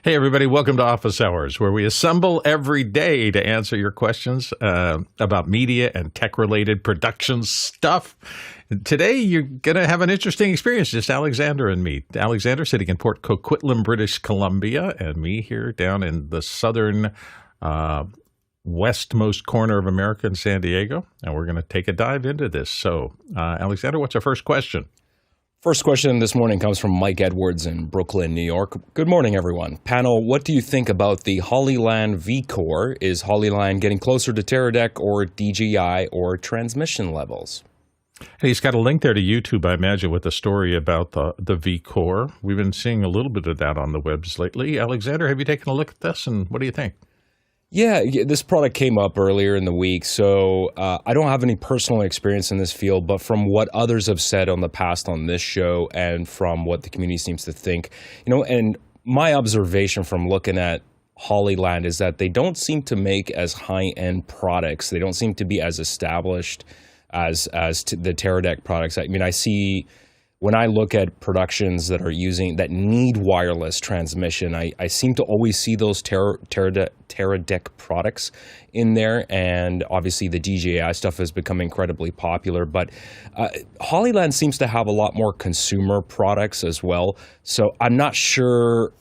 Hey, everybody, welcome to Office Hours, where we assemble every day to answer your questions about media and tech-related production stuff. Today, you're going to have an interesting experience, just Alexander and me. Alexander sitting in Port Coquitlam, British Columbia, and me here down in the southern westmost corner of America in San Diego. And we're going to take a dive into this. So, Alexander, what's our first question? First question this morning comes from Mike Edwards in Brooklyn, New York. Good morning, everyone. Panel, what do you think about the Hollyland vCore? Is Hollyland getting closer to Teradek or DJI or transmission levels? Hey, he's got a link there to YouTube, I imagine, with a story about the vCore. We've been seeing a little bit of that on the webs lately. Alexander, have you taken a look at this, and what do you think? Yeah, this product came up earlier in the week, so I don't have any personal experience in this field, but from what others have said on the past on this show and from what the community seems to think, and my observation from looking at Hollyland is that they don't seem to make as high-end products. They don't seem to be as established as the Teradek products. I mean, I see when I look at productions that need wireless transmission, I seem to always see those Teradek products in there, and obviously the DJI stuff has become incredibly popular, but Hollyland seems to have a lot more consumer products as well, so I'm not sure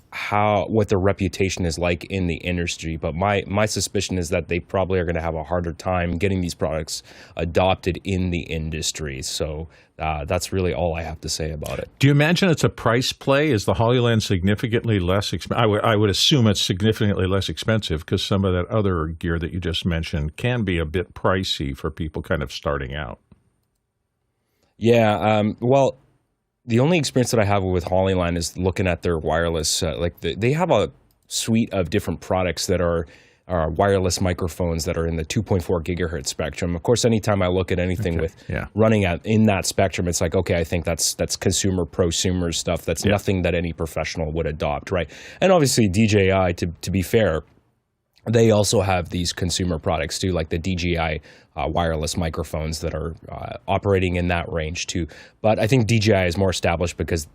what their reputation is like in the industry, but my suspicion is that they probably are going to have a harder time getting these products adopted in the industry. So that's really all I have to say about it. Do you imagine it's a price play? Is the Hollyland significantly less expensive? I would assume it's significantly less expensive because some of that other gear that you just mentioned can be a bit pricey for people kind of starting out. Yeah, well, the only experience that I have with Hollyland is looking at their wireless. They have a suite of different products that are wireless microphones that are in the 2.4 gigahertz spectrum. Of course, anytime I look at anything running in that spectrum, it's like, okay, I think that's consumer prosumer stuff. That's nothing that any professional would adopt, right? And obviously, DJI, to be fair, they also have these consumer products too, like the DJI wireless microphones that are operating in that range too. But I think DJI is more established because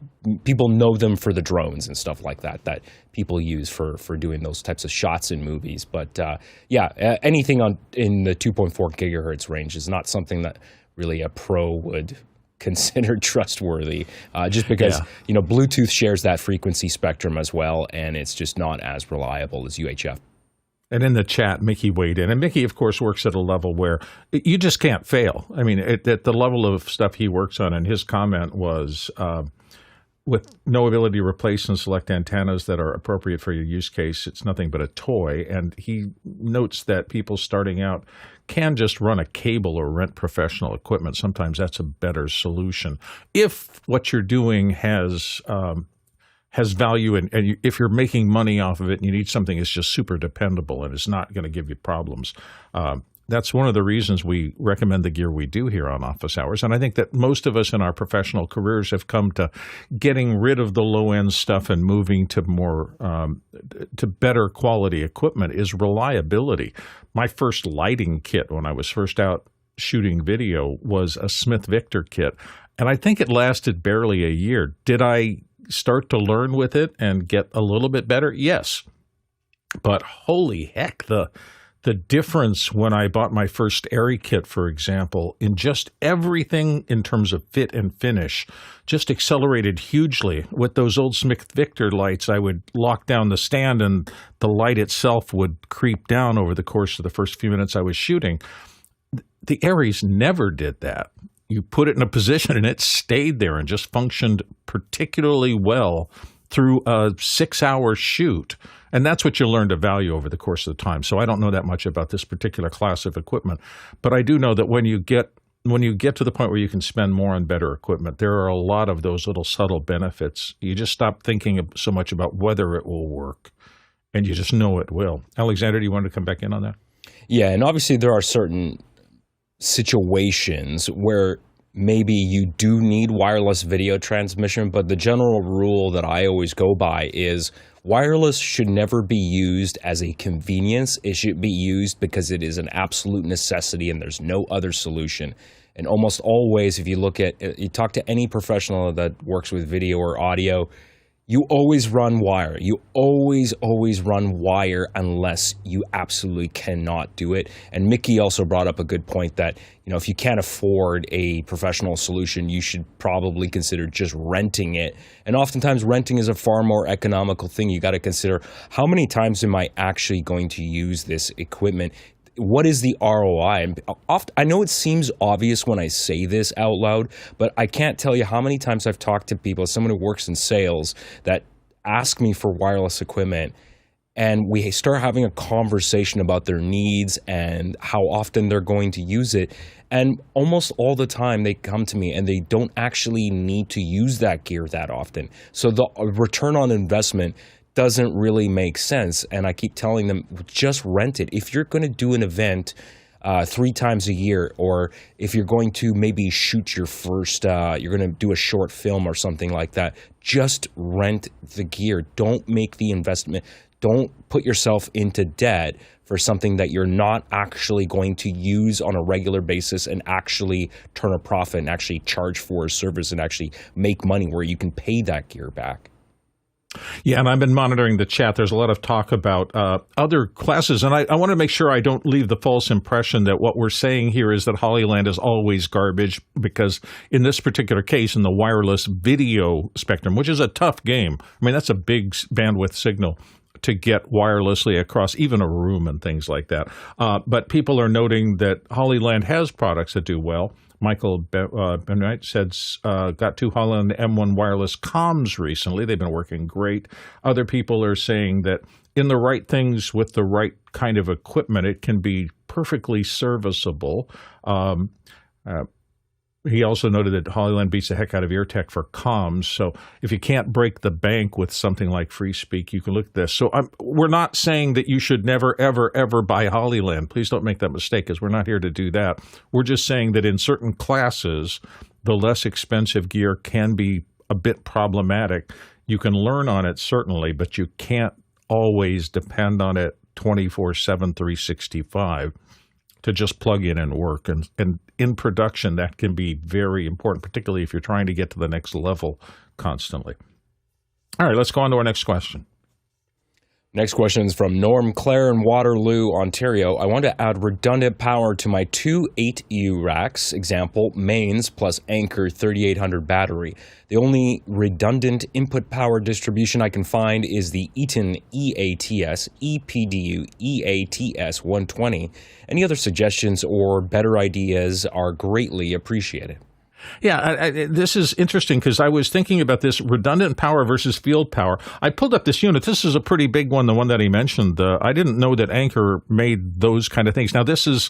people know them for the drones and stuff like that people use for doing those types of shots in movies. But anything in the 2.4 gigahertz range is not something that really a pro would consider trustworthy, just because Bluetooth shares that frequency spectrum as well, and it's just not as reliable as UHF. And in the chat, Mickey weighed in. And Mickey, of course, works at a level where you just can't fail. I mean, at the level of stuff he works on, and his comment was, with no ability to replace and select antennas that are appropriate for your use case, it's nothing but a toy. And he notes that people starting out can just run a cable or rent professional equipment. Sometimes that's a better solution. If what you're doing has value, and if you're making money off of it and you need something that's just super dependable and it's not going to give you problems, that's one of the reasons we recommend the gear we do here on Office Hours. And I think that most of us in our professional careers have come to getting rid of the low-end stuff and moving to more to better quality equipment is reliability. My first lighting kit when I was first out shooting video was a Smith Victor kit, and I think it lasted barely a year. Did I start to learn with it and get a little bit better? Yes. But holy heck, the difference when I bought my first Airy kit, for example, in just everything in terms of fit and finish, just accelerated hugely. With those old Smith Victor lights, I would lock down the stand and the light itself would creep down over the course of the first few minutes I was shooting. The Airies never did that. You put it in a position and it stayed there and just functioned particularly well through a 6-hour shoot. And that's what you learn to value over the course of the time. So I don't know that much about this particular class of equipment, but I do know that when you get to the point where you can spend more on better equipment, there are a lot of those little subtle benefits. You just stop thinking so much about whether it will work, and you just know it will. Alexander, do you want to come back in on that? Yeah, and obviously there are certain situations where maybe you do need wireless video transmission, but the general rule that I always go by is wireless should never be used as a convenience. It should be used because it is an absolute necessity and there's no other solution. And almost always, if you talk to any professional that works with video or audio, You always run wire. You always run wire unless you absolutely cannot do it. And Mickey also brought up a good point that, if you can't afford a professional solution, you should probably consider just renting it. And oftentimes renting is a far more economical thing. You got to consider, how many times am I actually going to use this equipment? What is the ROI? And I know it seems obvious when I say this out loud, but I can't tell you how many times I've talked to people, someone who works in sales, that ask me for wireless equipment, and we start having a conversation about their needs and how often they're going to use it. And almost all the time they come to me and they don't actually need to use that gear that often. So the return on investment doesn't really make sense. And I keep telling them, just rent it. If you're going to do an event 3 times a year, or if you're going to maybe shoot your first, you're going to do a short film or something like that, just rent the gear. Don't make the investment. Don't put yourself into debt for something that you're not actually going to use on a regular basis and actually turn a profit and actually charge for a service and actually make money where you can pay that gear back. Yeah, and I've been monitoring the chat. There's a lot of talk about other classes, and I want to make sure I don't leave the false impression that what we're saying here is that Hollyland is always garbage, because in this particular case, in the wireless video spectrum, which is a tough game, I mean, that's a big bandwidth signal to get wirelessly across even a room and things like that. But people are noting that Hollyland has products that do well. Michael Benwright said got 2 Hollyland M1 wireless comms recently. They've been working great. Other people are saying that in the right things with the right kind of equipment, it can be perfectly serviceable. He also noted that Hollyland beats the heck out of EarTech for comms. So if you can't break the bank with something like FreeSpeak, you can look at this. So we're not saying that you should never, ever, ever buy Hollyland. Please don't make that mistake, because we're not here to do that. We're just saying that in certain classes, the less expensive gear can be a bit problematic. You can learn on it, certainly, but you can't always depend on it 24/7, 365. To just plug in and work. And in production, that can be very important, particularly if you're trying to get to the next level constantly. All right, let's go on to our next question. Next question is from Norm Clare in Waterloo, Ontario. I want to add redundant power to my 2 8U racks, example, mains plus Anker 3800 battery. The only redundant input power distribution I can find is the Eaton EATS ePDU EATS 120. Any other suggestions or better ideas are greatly appreciated. Yeah, this is interesting, because I was thinking about this redundant power versus field power. I pulled up this unit. This is a pretty big one, the one that he mentioned. I didn't know that Anker made those kind of things. Now, this is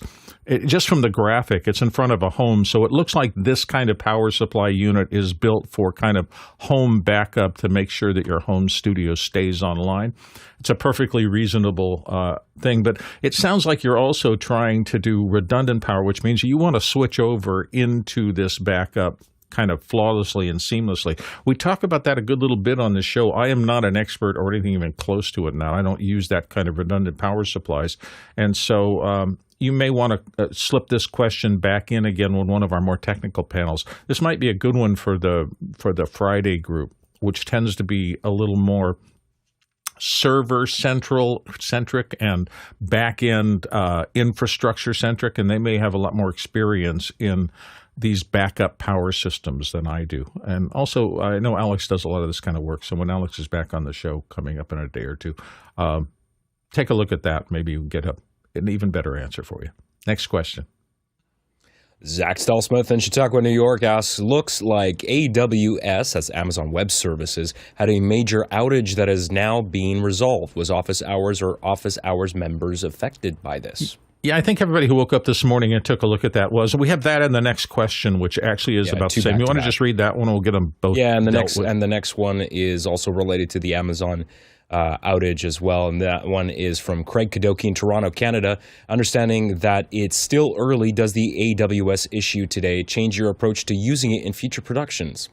just from the graphic. It's in front of a home, so it looks like this kind of power supply unit is built for kind of home backup to make sure that your home studio stays online. It's a perfectly reasonable thing, but it sounds like you're also trying to do redundant power, which means you want to switch over into this backup kind of flawlessly and seamlessly. We talk about that a good little bit on the show. I am not an expert or anything even close to it now. I don't use that kind of redundant power supplies. And so you may want to slip this question back in again with one of our more technical panels. This might be a good one for the Friday group, which tends to be a little more server centric and back-end infrastructure centric, and they may have a lot more experience in these backup power systems than I do. And also, I know Alex does a lot of this kind of work, so when Alex is back on the show coming up in a day or two, take a look at that. Maybe you can get an even better answer for you. Next question. Zach Stelsmith in Chautauqua, New York asks, looks like AWS, that's Amazon Web Services, had a major outage that is now being resolved. Was office hours or office hours members affected by this? Yeah, I think everybody who woke up this morning and took a look at that was. We have that in the next question, which actually is about the same. You want to just read that one? We'll get them both. Yeah, and the next one is also related to the Amazon outage as well, and that one is from Craig Kadoki in Toronto, Canada. Understanding that it's still early, does the AWS issue today change your approach to using it in future productions?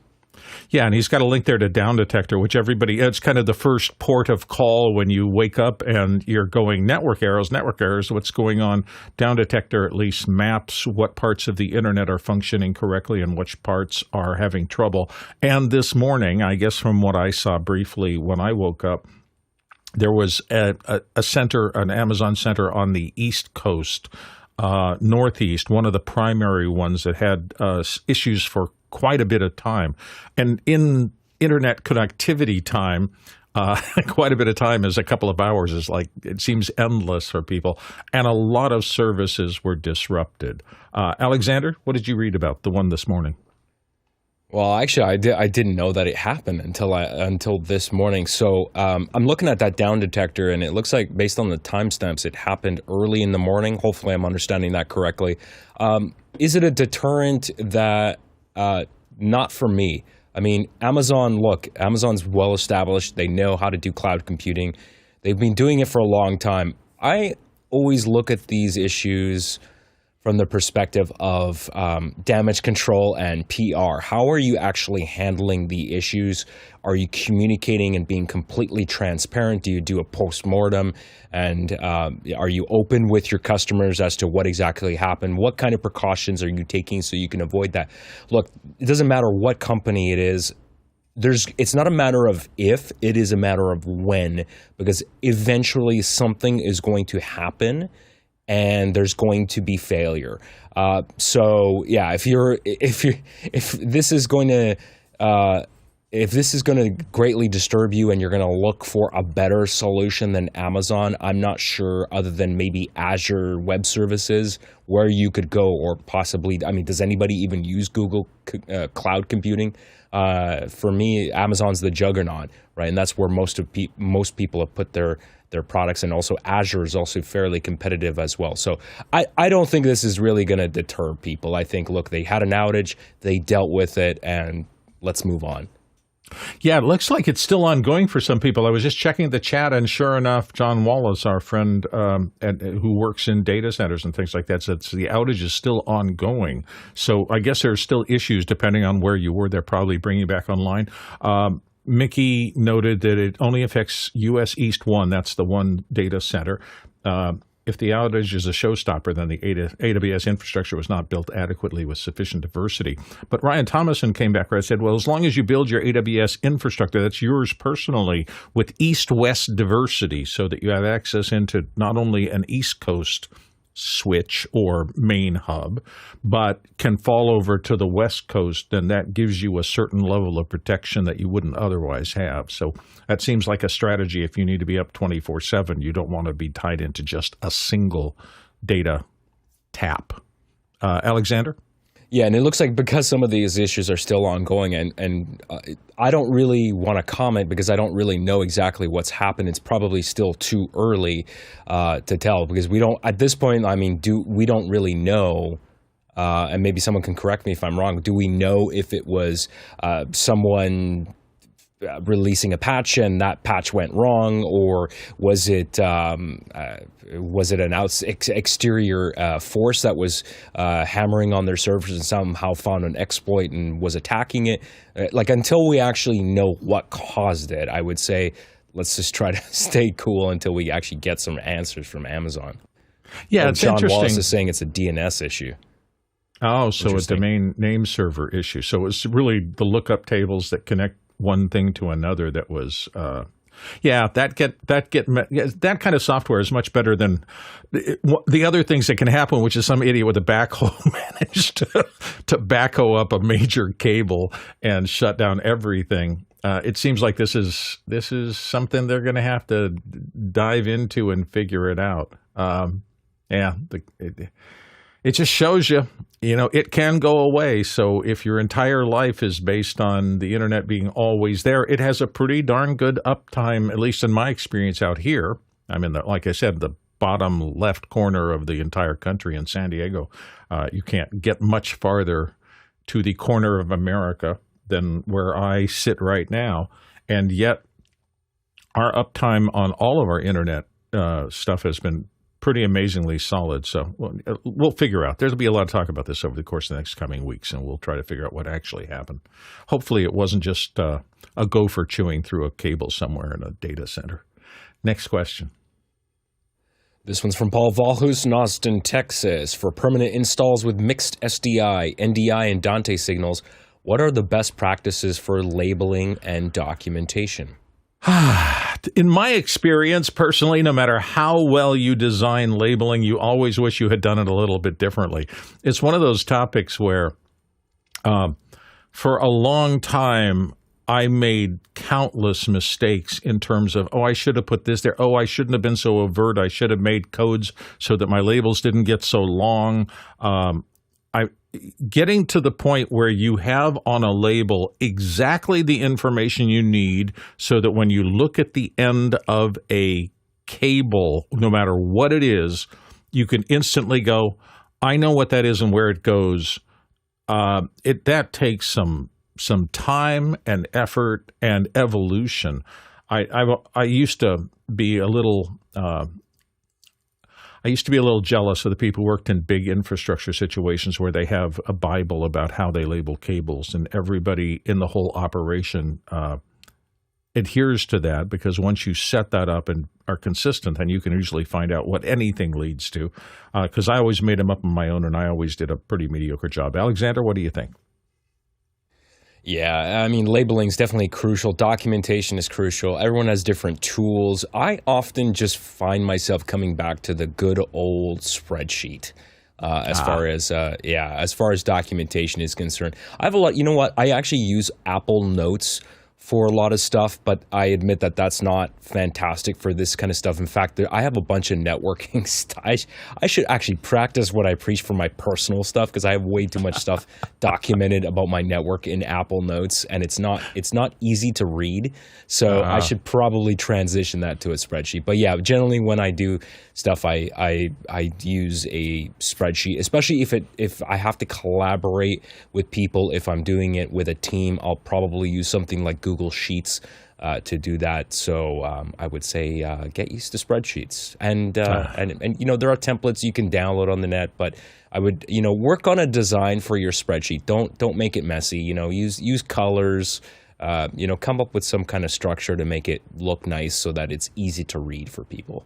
Yeah, and he's got a link there to Down Detector, which it's kind of the first port of call when you wake up and you're going network errors, what's going on. Down Detector at least maps what parts of the internet are functioning correctly and which parts are having trouble. And this morning, I guess from what I saw briefly when I woke up, there was a center, an Amazon center on the East Coast, Northeast, one of the primary ones that had issues for quite a bit of time. And in internet connectivity time, quite a bit of time is a couple of hours, it seems endless for people. And a lot of services were disrupted. Alexander, what did you read about the one this morning? Well, actually, I didn't know that it happened until this morning. So I'm looking at that Down Detector, and it looks like, based on the timestamps, it happened early in the morning. Hopefully, I'm understanding that correctly. Is it a deterrent that not for me? I mean, Amazon's well established. They know how to do cloud computing. They've been doing it for a long time. I always look at these issues from the perspective of damage control and PR. How are you actually handling the issues? Are you communicating and being completely transparent? Do you do a postmortem? And are you open with your customers as to what exactly happened? What kind of precautions are you taking so you can avoid that? Look, it doesn't matter what company it is. It's not a matter of if, it is a matter of when, because eventually something is going to happen and there's going to be failure. So yeah, if this is going to greatly disturb you and you're going to look for a better solution than Amazon, I'm not sure, other than maybe Azure Web Services, where you could go, or possibly, I mean, does anybody even use Google Cloud Computing? For me, Amazon's the juggernaut, right? And that's where most people have put their products, and also Azure is also fairly competitive as well. So I don't think this is really going to deter people. I think, look, they had an outage, they dealt with it, and let's move on. Yeah, it looks like it's still ongoing for some people. I was just checking the chat, and sure enough, John Wallace, our friend who works in data centers and things like that, said the outage is still ongoing. So I guess there's still issues depending on where you were. They're probably bringing back online. Mickey noted that it only affects US East 1. That's the one data center. If the outage is a showstopper, then the AWS infrastructure was not built adequately with sufficient diversity. But Ryan Thomason came back and said, well, as long as you build your AWS infrastructure, that's yours personally, with east-west diversity, so that you have access into not only an East Coast switch or main hub, but can fall over to the West Coast, then that gives you a certain level of protection that you wouldn't otherwise have. So that seems like a strategy. If you need to be up 24/7, you don't want to be tied into just a single data tap. Alexander? Yeah, and it looks like because some of these issues are still ongoing, and I don't really want to comment because I don't really know exactly what's happened. It's probably still too early to tell, because we don't, at this point, I mean, we don't really know, and maybe someone can correct me if I'm wrong. Do we know if it was someone releasing a patch and that patch went wrong, or was it an exterior force that was hammering on their servers and somehow found an exploit and was attacking it? Until we actually know what caused it, I would say let's just try to stay cool until we actually get some answers from Amazon. Yeah, it's John interesting. Wallace is saying it's a DNS issue. Oh, so a domain name server issue. So it's really the lookup tables that connect one thing to another that was that kind of software is much better than the other things that can happen, which is some idiot with a backhoe managed to backhoe up a major cable and shut down everything. It seems like this is something they're going to have to dive into and figure it out. It just shows you, it can go away. So if your entire life is based on the internet being always there, it has a pretty darn good uptime, at least in my experience out here. I'm in like I said, the bottom left corner of the entire country in San Diego. You can't get much farther to the corner of America than where I sit right now. And yet our uptime on all of our internet stuff has been pretty amazingly solid. So we'll figure out. There'll be a lot of talk about this over the course of the next coming weeks, and we'll try to figure out what actually happened. Hopefully it wasn't just a gopher chewing through a cable somewhere in a data center. Next question. This one's from Paul Valhus in Austin, Texas. For permanent installs with mixed SDI, NDI, and Dante signals, what are the best practices for labeling and documentation? In my experience, personally, no matter how well you design labeling, you always wish you had done it a little bit differently. It's one of those topics where for a long time, I made countless mistakes in terms of, I should have put this there. I shouldn't have been so overt. I should have made codes so that my labels didn't get so long. Getting to the point where you have on a label exactly the information you need so that when you look at the end of a cable, no matter what it is, you can instantly go, I know what that is and where it goes. That takes some time and effort and evolution. I used to be a little jealous of the people who worked in big infrastructure situations where they have a Bible about how they label cables, and everybody in the whole operation adheres to that, because once you set that up and are consistent, then you can usually find out what anything leads to. Because I always made them up on my own, and I always did a pretty mediocre job. Alexander, what do you think? Yeah, I mean, labeling is definitely crucial. Documentation is crucial. Everyone has different tools. I often just find myself coming back to the good old spreadsheet as far as documentation is concerned. I have a lot. You know what? I actually use Apple Notes for a lot of stuff, but I admit that that's not fantastic for this kind of stuff. In fact, I have a bunch of networking stuff. I should actually practice what I preach for my personal stuff, because I have way too much stuff documented about my network in Apple Notes, and it's not easy to read. So I should probably transition that to a spreadsheet. But yeah, generally when I do stuff, I use a spreadsheet, especially if I have to collaborate with people. If I'm doing it with a team, I'll probably use something like Google Sheets to do that. So I would say get used to spreadsheets, and you know, there are templates you can download on the net, but I would, you know, work on a design for your spreadsheet. Don't make it messy. You know, use colors. You know, come up with some kind of structure to make it look nice so that it's easy to read for people.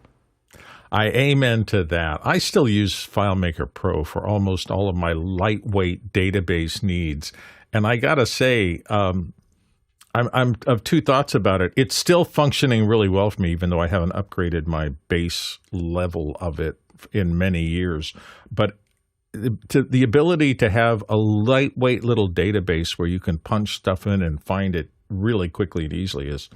I amen to that. I still use FileMaker Pro for almost all of my lightweight database needs, and I gotta say, I'm of two thoughts about it. It's still functioning really well for me, even though I haven't upgraded my base level of it in many years. But the ability to have a lightweight little database where you can punch stuff in and find it really quickly and easily is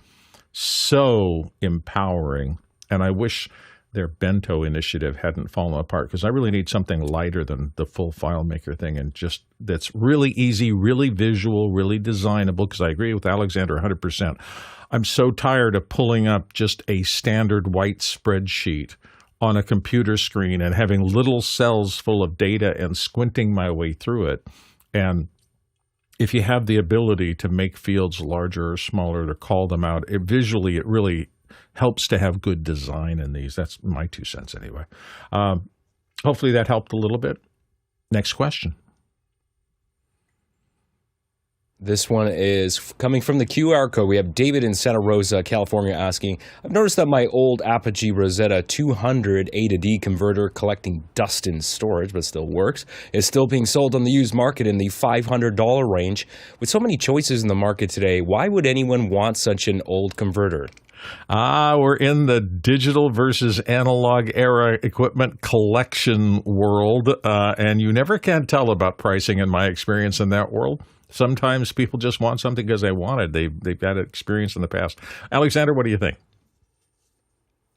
so empowering. And I wish their Bento initiative hadn't fallen apart, because I really need something lighter than the full FileMaker thing, and just that's really easy, really visual, really designable, because I agree with Alexander 100%. I'm so tired of pulling up just a standard white spreadsheet on a computer screen and having little cells full of data and squinting my way through it. And if you have the ability to make fields larger or smaller, to call them out, visually it really helps to have good design in these. That's my 2 cents anyway. Hopefully that helped a little bit. Next question. This one is coming from the QR code. We have David in Santa Rosa, California, asking, I've noticed that my old Apogee Rosetta 200 A to D converter collecting dust in storage, but still works, is still being sold on the used market in the $500 range. With so many choices in the market today, why would anyone want such an old converter? We're in the digital versus analog era equipment collection world, and you never can tell about pricing in my experience in that world. Sometimes people just want something because they want it. They've had experience in the past. Alexander, what do you think?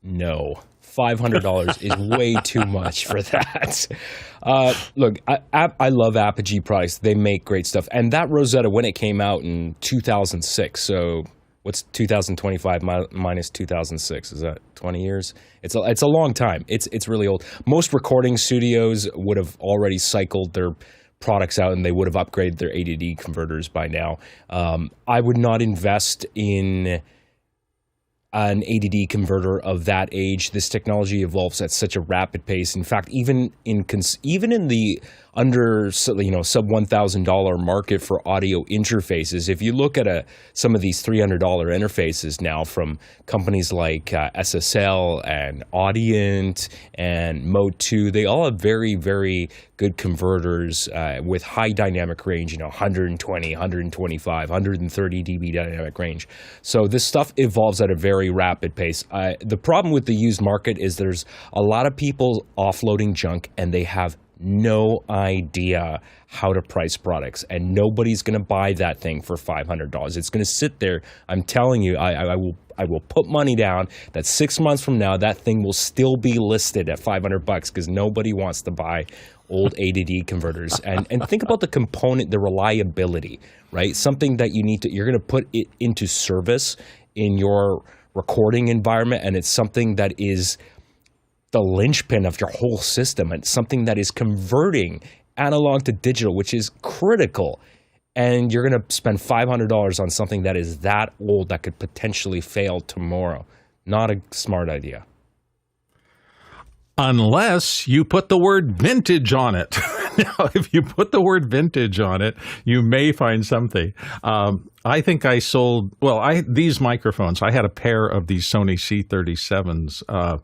No. $500 is way too much for that. Look, I love Apogee products. They make great stuff. And that Rosetta, when it came out in 2006, so what's 2025 minus 2006? Is that 20 years? It's a long time. It's really old. Most recording studios would have already cycled their products out, and they would have upgraded their A to D converters by now. I would not invest in an ADD converter of that age. This technology evolves at such a rapid pace. In fact, even in the under sub $1,000 market for audio interfaces, if you look at some of these $300 interfaces now from companies like SSL and Audient and Mode 2, they all have very, very good converters with high dynamic range, 120, 125, 130 dB dynamic range. So this stuff evolves at a very rapid pace. The problem with the used market is there's a lot of people offloading junk and they have no idea how to price products, and nobody's going to buy that thing for $500. It's going to sit there. I'm telling you, I will put money down that 6 months from now, that thing will still be listed at $500 because nobody wants to buy old ADD converters. And think about the component, the reliability, right? Something that you're going to put it into service in your recording environment, and it's something that is the linchpin of your whole system, and something that is converting analog to digital, which is critical. And you're going to spend $500 on something that is that old that could potentially fail tomorrow. Not a smart idea. Unless you put the word vintage on it. Now, if you put the word vintage on it, you may find something. I think I sold, these microphones, I had a pair of these Sony C37s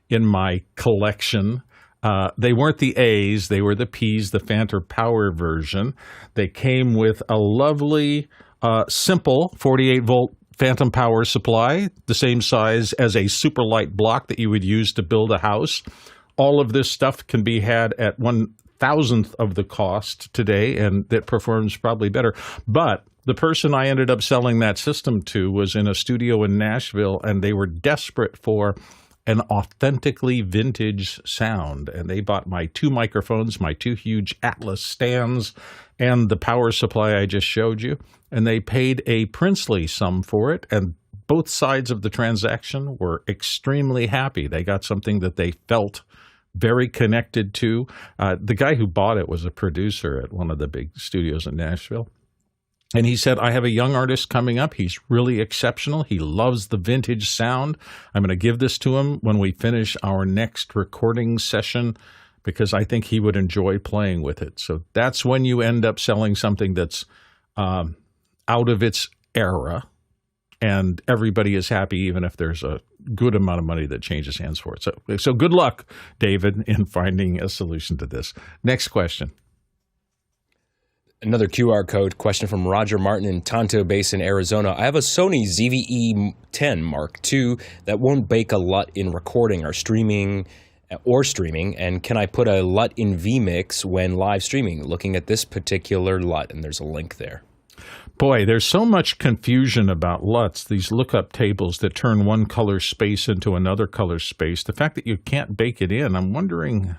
in my collection. They weren't the A's, they were the P's, the Phantom Power version. They came with a lovely, simple 48-volt Phantom Power supply, the same size as a super light block that you would use to build a house. All of this stuff can be had at 1,000th of the cost today, and that performs probably better. But the person I ended up selling that system to was in a studio in Nashville, and they were desperate for an authentically vintage sound. And they bought my 2 microphones, my 2 huge Atlas stands, and the power supply I just showed you. And they paid a princely sum for it. And both sides of the transaction were extremely happy. They got something that they felt very connected to. The guy who bought it was a producer at one of the big studios in Nashville. And he said, I have a young artist coming up. He's really exceptional. He loves the vintage sound. I'm going to give this to him when we finish our next recording session because I think he would enjoy playing with it. So that's when you end up selling something that's out of its era, and everybody is happy, even if there's a good amount of money that changes hands for it. So good luck, David, in finding a solution to this. Next question. Another QR code question from Roger Martin in Tonto Basin, Arizona. I have a Sony ZV-E10 Mark II that won't bake a LUT in recording or streaming, and can I put a LUT in VMiX when live streaming? Looking at this particular LUT, and there's a link there. Boy, there's so much confusion about LUTs, these lookup tables that turn one color space into another color space. The fact that you can't bake it in, I'm wondering,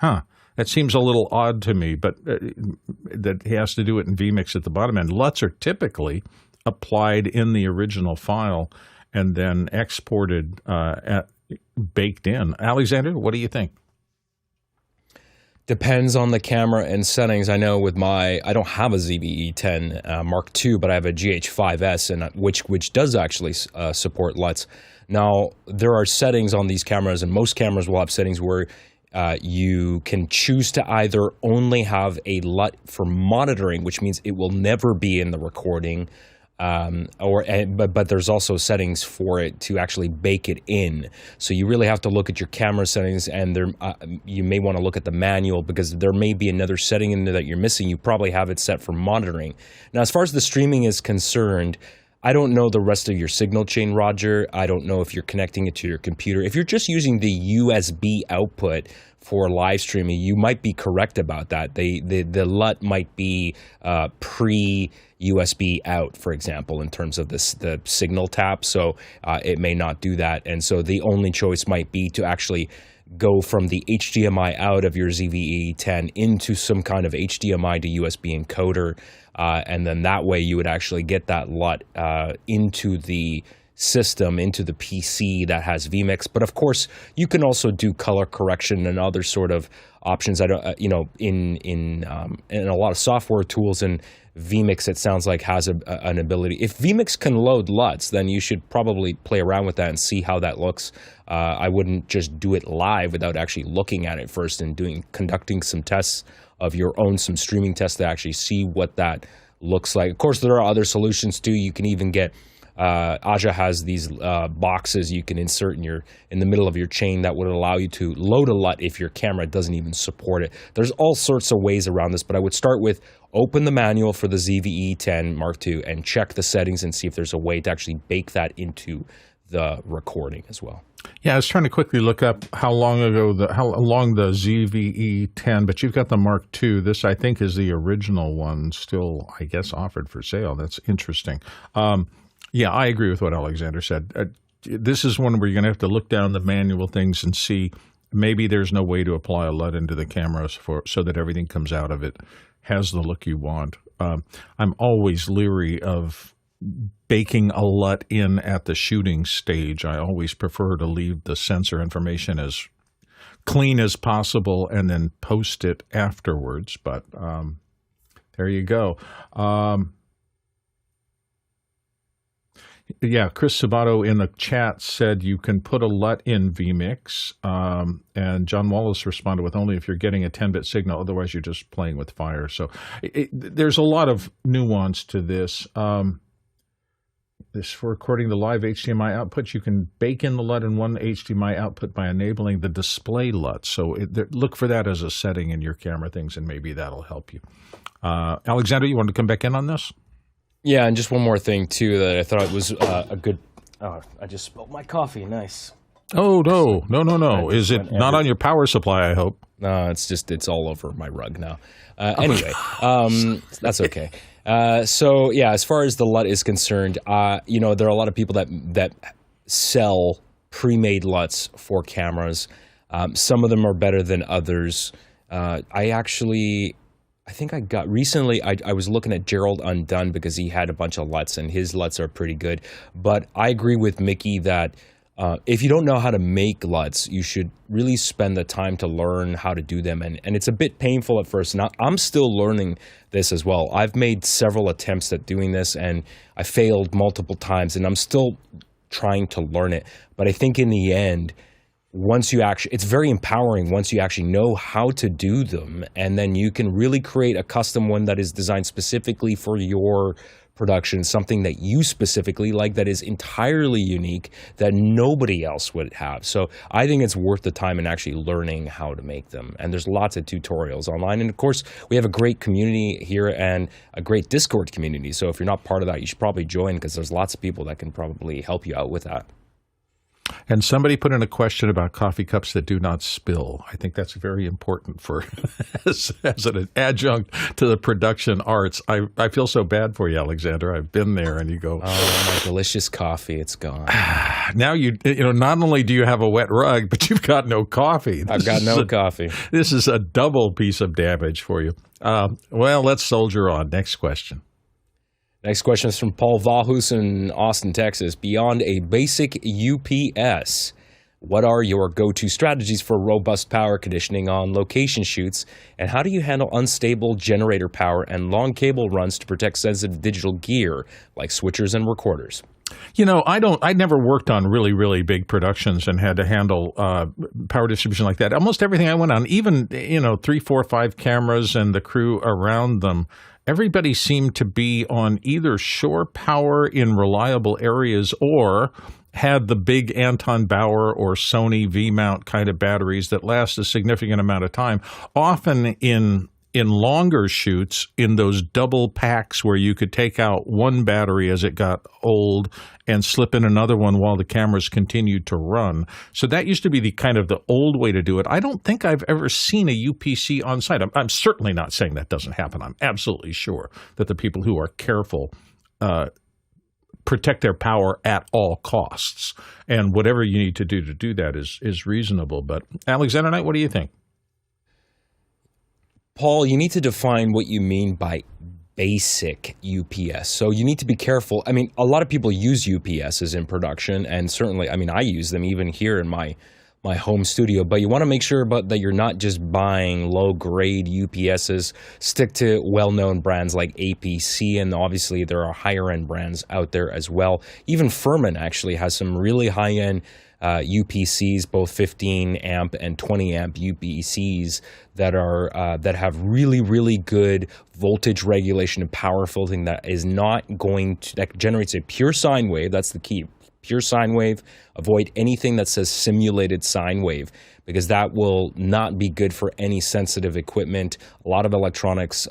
that seems a little odd to me, but that he has to do it in VMiX at the bottom end. LUTs are typically applied in the original file and then exported, baked in. Alexander, what do you think? Depends on the camera and settings. I know with I don't have a ZV-E10 Mark II, but I have a GH5S, and which does actually support LUTs. Now, there are settings on these cameras, and most cameras will have settings where you can choose to either only have a LUT for monitoring, which means it will never be in the recording, but there's also settings for it to actually bake it in. So you really have to look at your camera settings, and you may want to look at the manual because there may be another setting in there that you're missing. You probably have it set for monitoring. Now, as far as the streaming is concerned, I don't know the rest of your signal chain, Roger. I don't know if you're connecting it to your computer. If you're just using the USB output for live streaming, you might be correct about that. The LUT might be pre-USB out, for example, in terms of the signal tap. So it may not do that. And so the only choice might be to actually go from the HDMI out of your ZV-E10 into some kind of HDMI to USB encoder. And then that way you would actually get that LUT into the system, into the PC that has VMiX. But of course, you can also do color correction and other sort of options. I don't, in a lot of software tools, and VMiX, it sounds like, has an ability. If VMiX can load LUTs, then you should probably play around with that and see how that looks. I wouldn't just do it live without actually looking at it first and conducting some tests of your own, some streaming tests to actually see what that looks like. Of course, there are other solutions too. You can even get Aja has these boxes you can insert in the middle of your chain that would allow you to load a LUT if your camera doesn't even support it. There's all sorts of ways around this, but I would start with open the manual for the ZV-E10 Mark II and check the settings and see if there's a way to actually bake that into the recording as well. Yeah, I was trying to quickly look up how long the ZV-E10, but you've got the Mark II. This, I think, is the original one, still, I guess, offered for sale. That's interesting. Yeah, I agree with what Alexander said. This is one where you're going to have to look down the manual things and see maybe there's no way to apply a LUT into the camera so that everything comes out of it has the look you want. I'm always leery of baking a LUT in at the shooting stage. I always prefer to leave the sensor information as clean as possible and then post it afterwards. But there you go. Yeah, Chris Sabato in the chat said you can put a LUT in VMiX, and John Wallace responded with only if you're getting a 10-bit signal, otherwise you're just playing with fire. So there's a lot of nuance to this. This for recording the live HDMI output, you can bake in the LUT in one HDMI output by enabling the display LUT. So look for that as a setting in your camera things, and maybe that'll help you. Alexander, you want to come back in on this? Yeah, and just one more thing, too, that I thought was a good... Oh, I just spilled my coffee. Nice. Oh, no. Is it not on your power supply, I hope? No, it's all over my rug now. Anyway, that's okay. So, yeah, as far as the LUT is concerned, there are a lot of people that sell pre-made LUTs for cameras. Some of them are better than others. I think I got recently, I was looking at Gerald Undone because he had a bunch of LUTs and his LUTs are pretty good. But I agree with Mickey that if you don't know how to make LUTs, you should really spend the time to learn how to do them. And it's a bit painful at first. Now, I'm still learning this as well. I've made several attempts at doing this and I failed multiple times and I'm still trying to learn it. But I think in the end, it's very empowering once you actually know how to do them, and then you can really create a custom one that is designed specifically for your production, something that you specifically like that is entirely unique that nobody else would have. So I think it's worth the time in actually learning how to make them. And there's lots of tutorials online. And of course, we have a great community here and a great Discord community. So if you're not part of that, you should probably join because there's lots of people that can probably help you out with that. And somebody put in a question about coffee cups that do not spill. I think that's very important for as an adjunct to the production arts. I feel so bad for you, Alexander. I've been there, and you go, "Oh, my delicious coffee! It's gone." Now not only do you have a wet rug, but you've got no coffee. I've got no coffee. This is a double piece of damage for you. Well, let's soldier on. Next question. Next question is from Paul Vahus in Austin, Texas. Beyond a basic UPS, what are your go-to strategies for robust power conditioning on location shoots? And how do you handle unstable generator power and long cable runs to protect sensitive digital gear like switchers and recorders? I never worked on really, really big productions and had to handle power distribution like that. Almost everything I went on, even, 3, 4, 5 cameras and the crew around them, everybody seemed to be on either shore power in reliable areas or had the big Anton Bauer or Sony V-mount kind of batteries that last a significant amount of time, often in longer shoots in those double packs where you could take out one battery as it got old and slip in another one while the cameras continued to run. So that used to be the old way to do it. I don't think I've ever seen a UPC on site. I'm certainly not saying that doesn't happen. I'm absolutely sure that the people who are careful protect their power at all costs. And whatever you need to do that is reasonable. But Alexander Knight, what do you think? Paul, you need to define what you mean by basic UPS. So you need to be careful. I mean, a lot of people use UPSs in production, and certainly, I use them even here in my my home studio. But you want to make sure that you're not just buying low-grade UPSs. Stick to well-known brands like APC, and obviously there are higher-end brands out there as well. Even Furman actually has some really high-end UPCs, both 15 amp and 20 amp UPCs that have really good voltage regulation and power filtering that generates a pure sine wave. That's the key. Pure sine wave. Avoid anything that says simulated sine wave, because that will not be good for any sensitive equipment. A lot of electronics,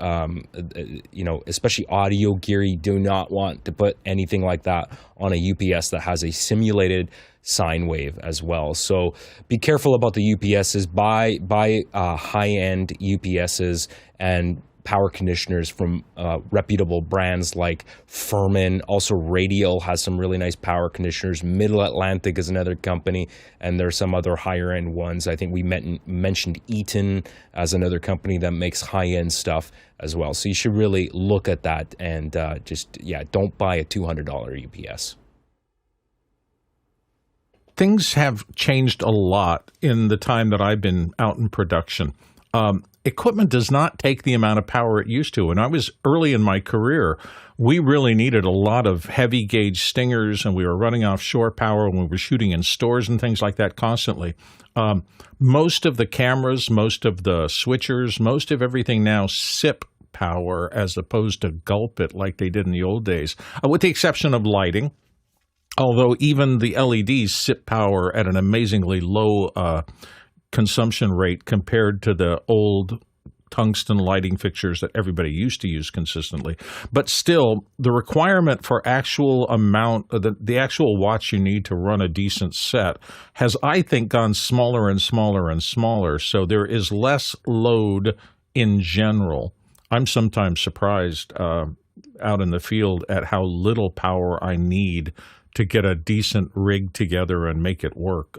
especially audio gear, you do not want to put anything like that on a UPS that has a simulated sine wave as well. So be careful about the UPSs. Buy high-end UPSs and power conditioners from reputable brands like Furman. Also, Radial has some really nice power conditioners. Middle Atlantic is another company, and there's some other higher-end ones. I think we mentioned Eaton as another company that makes high-end stuff as well. So you should really look at that and don't buy a $200 UPS. Things have changed a lot in the time that I've been out in production. Equipment does not take the amount of power it used to. When I was early in my career, we really needed a lot of heavy gauge stingers, and we were running off shore power, and we were shooting in stores and things like that constantly. Most of the cameras, most of the switchers, most of everything now sip power as opposed to gulp it like they did in the old days, with the exception of lighting. Although even the LEDs sip power at an amazingly low consumption rate compared to the old tungsten lighting fixtures that everybody used to use consistently. But still, the requirement for actual amount, the actual watts you need to run a decent set has, I think, gone smaller and smaller and smaller. So there is less load in general. I'm sometimes surprised out in the field at how little power I need to get a decent rig together and make it work.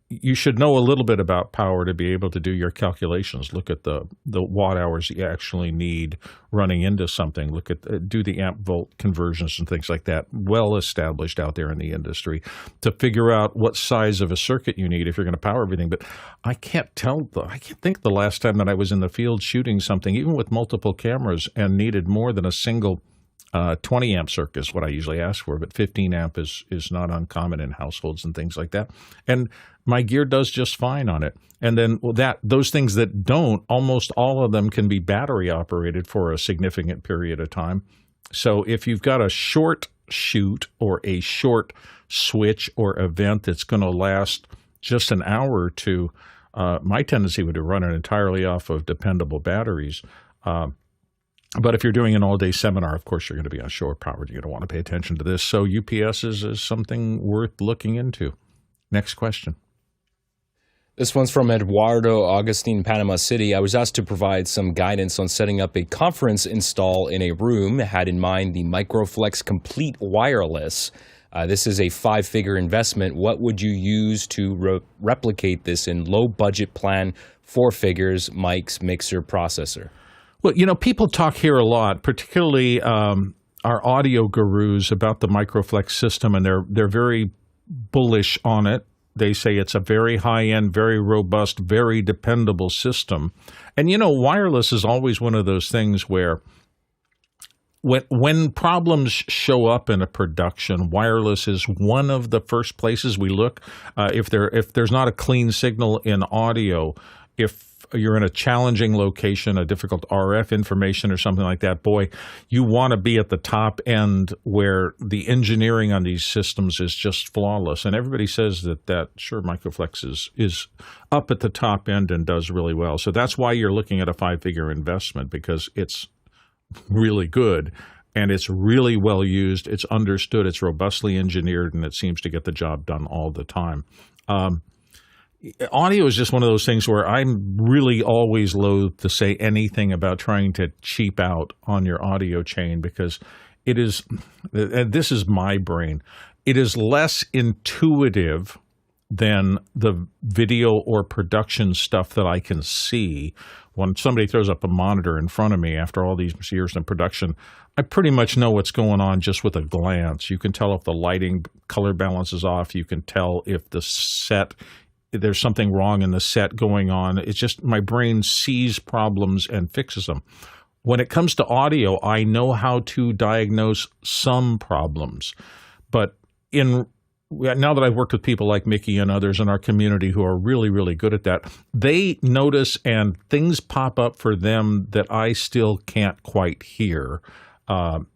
You should know a little bit about power to be able to do your calculations. Look at the watt hours you actually need running into something. Do the amp volt conversions and things like that. Well established out there in the industry to figure out what size of a circuit you need if you're going to power everything. But I can't think the last time that I was in the field shooting something, even with multiple cameras, and needed more than a single 20 amp circuit is what I usually ask for, but 15 amp is not uncommon in households and things like that. And my gear does just fine on it. And then those things that don't, almost all of them can be battery operated for a significant period of time. So if you've got a short shoot or a short switch or event that's going to last just an hour or two, my tendency would be to run it entirely off of dependable batteries. But if you're doing an all-day seminar, of course, you're going to be on shore powered. You're going to want to pay attention to this. So UPS is something worth looking into. Next question. This one's from Eduardo Augustine, Panama City. I was asked to provide some guidance on setting up a conference install in a room. Had in mind the Microflex Complete Wireless. This is a 5-figure investment. What would you use to replicate this in low-budget plan, 4 figures, mics, mixer, processor? Well, people talk here a lot, particularly our audio gurus, about the Microflex system, and they're very bullish on it. They say it's a very high-end, very robust, very dependable system. And, wireless is always one of those things where when problems show up in a production, wireless is one of the first places we look. If there's not a clean signal in audio, if you're in a challenging location, a difficult RF information or something like that, boy, you want to be at the top end where the engineering on these systems is just flawless. And everybody says that sure, Microflex is up at the top end and does really well. So that's why you're looking at a 5-figure investment, because it's really good and it's really well used. It's understood, it's robustly engineered, and it seems to get the job done all the time. Audio is just one of those things where I'm really always loath to say anything about trying to cheap out on your audio chain, because it is, and this is my brain, it is less intuitive than the video or production stuff that I can see. When somebody throws up a monitor in front of me after all these years in production, I pretty much know what's going on just with a glance. You can tell if the lighting color balance is off. You can tell if there's something wrong in the set going on. It's just my brain sees problems and fixes them. When it comes to audio, I know how to diagnose some problems. But now that I've worked with people like Mickey and others in our community who are really, really good at that, they notice and things pop up for them that I still can't quite hear,